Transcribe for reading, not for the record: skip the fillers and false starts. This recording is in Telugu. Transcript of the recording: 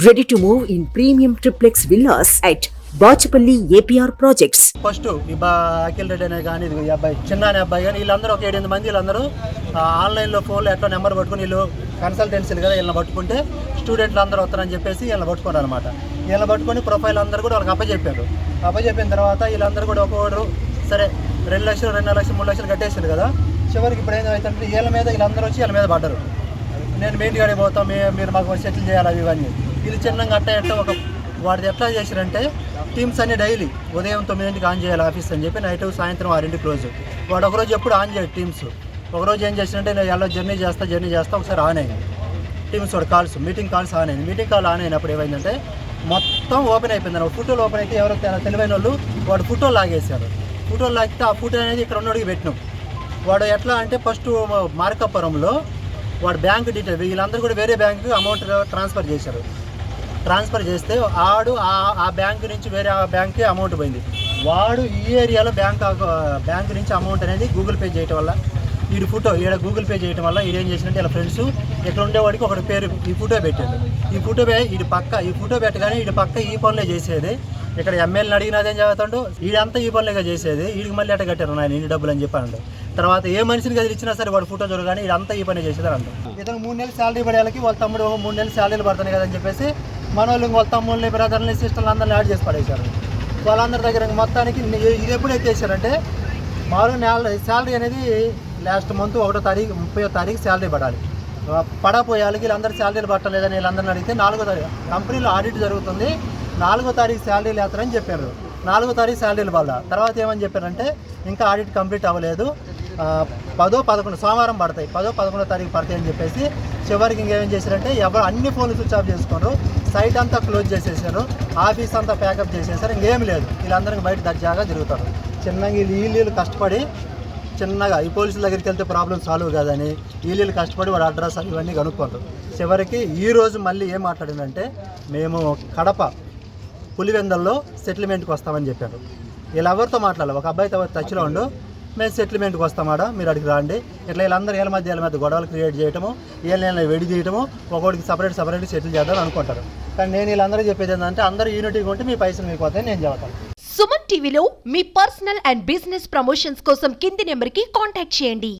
Ready to move in premium triplex villas at Bachapalli APR Projects. First ఈ అఖిల్ రెడ్డి అనే కానీ ఈ అబ్బాయి చిన్న అనే అబ్బాయి కానీ వీళ్ళందరూ ఒక 7-8 మంది వీళ్ళందరూ ఆన్లైన్లో ఫోన్లో ఎట్లా నెంబర్ పట్టుకుని వీళ్ళు కన్సల్టెన్సీలు కదా వీళ్ళని పట్టుకుంటే స్టూడెంట్లు అందరూ వస్తారని చెప్పేసి వీళ్ళని పట్టుకున్నారు అనమాట. వీళ్ళని పట్టుకొని ప్రొఫైల్ అందరూ కూడా వాళ్ళకి అప్పచెప్పారు. అప్పచెప్పిన తర్వాత వీళ్ళందరూ కూడా ఒక్కొక్కరు సరే 2 లక్షలు 2.5 లక్షలు 3 లక్షలు కట్టేసారు కదా. చివరికి ఇప్పుడు ఏమైందంటే వీళ్ళందరూ వచ్చి వీళ్ళ మీద పడ్డారు. నేను మెయిన్ గాడికి పోతాం, మీరు మాకు సెటిల్ చేయాలి అవి ఇవన్నీ. వీళ్ళు చిన్నగా అట్ట ఒక వాడిది ఎట్లా చేశారంటే టీమ్స్ అన్ని డైలీ ఉదయం 9 ఆన్ చేయాలి ఆఫీస్ అని చెప్పి నైట్ సాయంత్రం 6 క్లోజ్. వాడు ఒకరోజు ఎప్పుడు ఆన్ చేయడు టీమ్స్. ఒకరోజు ఏం చేశారంటే నేను ఎలా జర్నీ చేస్తా ఒకసారి ఆన్ అయింది టీమ్స్. వాడు కాల్స్ మీటింగ్ కాల్స్ ఆన్ అయింది. మీటింగ్ కాల్ ఆన్ అయినప్పుడు ఏమైందంటే మొత్తం ఓపెన్ అయిపోయింది. ఫోటోలు ఓపెన్ అయితే ఎవరో తెలివైన వాళ్ళు వాడు ఫోటోలు లాగేశారు. ఫోటోలు లాగితే ఆ ఫోటో అనేది ఇక్కడ ఉన్నోడికి పెట్టినాం. వాడు ఎట్లా అంటే ఫస్ట్ మార్కాపురంలో వాడు బ్యాంక్ డీటెయిల్ వీళ్ళందరూ కూడా వేరే బ్యాంకు అమౌంట్ ట్రాన్స్ఫర్ చేశారు. ట్రాన్స్ఫర్ చేస్తే ఆడు ఆ బ్యాంకు నుంచి వేరే బ్యాంక్కి అమౌంట్ పోయింది. వాడు ఈ ఏరియాలో బ్యాంక్ నుంచి అమౌంట్ అనేది గూగుల్ పే చేయడం వల్ల వీడి ఫోటో గూగుల్ పే చేయడం వల్ల వీడు ఏం చేసినట్టు ఇలా ఫ్రెండ్స్ ఇక్కడ ఉండేవాడికి ఒకటి పేరు ఈ ఫోటో పెట్టాడు. ఈ ఫోటో ఈ ఫోటో పెట్టగానే వీడి పక్క ఈ పనులే చేసేది. ఇక్కడ ఎమ్మెల్యేని అడిగినా అదేం చదువుతాడు, వీడంతా ఈ పనులేగా చేసేది. వీడికి మళ్ళీ అట్ట కట్టారు నాయన ఇన్ని డబ్బులు అని చెప్పాను. తర్వాత ఏ మనిషిని గది ఇచ్చినా సరే వాడు ఫోటో చూడగానే వీడంతా ఈ పని చేసేది అంట. ఇతను 3 నెలలు శాలరీ పడేళ్ళకి వాళ్ళ తమ్ముడు 3 నెలలు శాలరీలు పడుతున్నాయి కదని చెప్పేసి మన వాళ్ళు వాళ్ళ తమ్ముళ్ళని బ్రదర్ని సిస్టర్లు అందరిని యాడ్ చేసి పడేశారు. వాళ్ళందరి దగ్గర మొత్తానికి ఇది ఎప్పుడు ఎత్తేసారంటే మామూలుగా నెల శాలరీ అనేది లాస్ట్ మంత్ 1వ తారీఖు 30వ తారీఖు శాలరీ పడాలి. పడపోయే వాళ్ళకి వీళ్ళందరూ శాలరీలు పట్టలేదని వీళ్ళందరిని అడిగితే 4వ తారీఖు కంపెనీలో ఆడిట్ జరుగుతుంది, 4వ తారీఖు శాలరీలు వేస్తారని చెప్పారు. 4వ తారీఖు శాలరీలు వాళ్ళ తర్వాత ఏమని చెప్పారంటే ఇంకా ఆడిట్ కంప్లీట్ అవ్వలేదు, 10, 11 సోమవారం పడతాయి, 10, 11వ తారీఖు పడతాయి అని చెప్పేసి చివరికి ఇంకేం చేశారంటే ఎవరు అన్ని ఫోన్లు స్విచ్ ఆఫ్ చేసుకున్నారు, సైట్ అంతా క్లోజ్ చేసేసారు, ఆఫీస్ అంతా ప్యాకప్ చేసేసారు. ఇంకేం లేదు, వీళ్ళందరికీ బయట దర్జాగా తిరుగుతారు. చిన్నగా వీళ్ళు కష్టపడి చిన్నగా ఈ పోలీసుల దగ్గరికి వెళ్తే ప్రాబ్లం సాల్వ్ కాదని వీళ్ళు కష్టపడి వాడు అడ్రస్ ఇవన్నీ కనుక్కుంటారు. చివరికి ఈరోజు మళ్ళీ ఏం మాట్లాడిందంటే మేము కడప పులివెందల్లో సెటిల్మెంట్కి వస్తామని చెప్పారు. వీళ్ళెవరితో మాట్లాడాలి, ఒక అబ్బాయితో టచ్లో ఉండు, మేము సెటిల్మెంట్కి వస్తామాడా మీరు అడిగి రాండి. ఇట్లా వీళ్ళందరూ వీళ్ళ మధ్య గొడవలు క్రియేట్ చేయటము, వీళ్ళని విడి చేయటము, ఒకటికి సపరేట్ సెటిల్ చేద్దాం అనుకుంటారు. కానీ నేను వీళ్ళందరూ చెప్పేది ఏంటంటే అందరూ యూనిటీగా ఉంటే మీ పైసలు మీకు పోతాయి నేను చెబుతాను. సుమన్ టీవీలో మీ పర్సనల్ అండ్ బిజినెస్ ప్రమోషన్స్ కోసం కింది నెంబర్కి కాంటాక్ట్ చేయండి.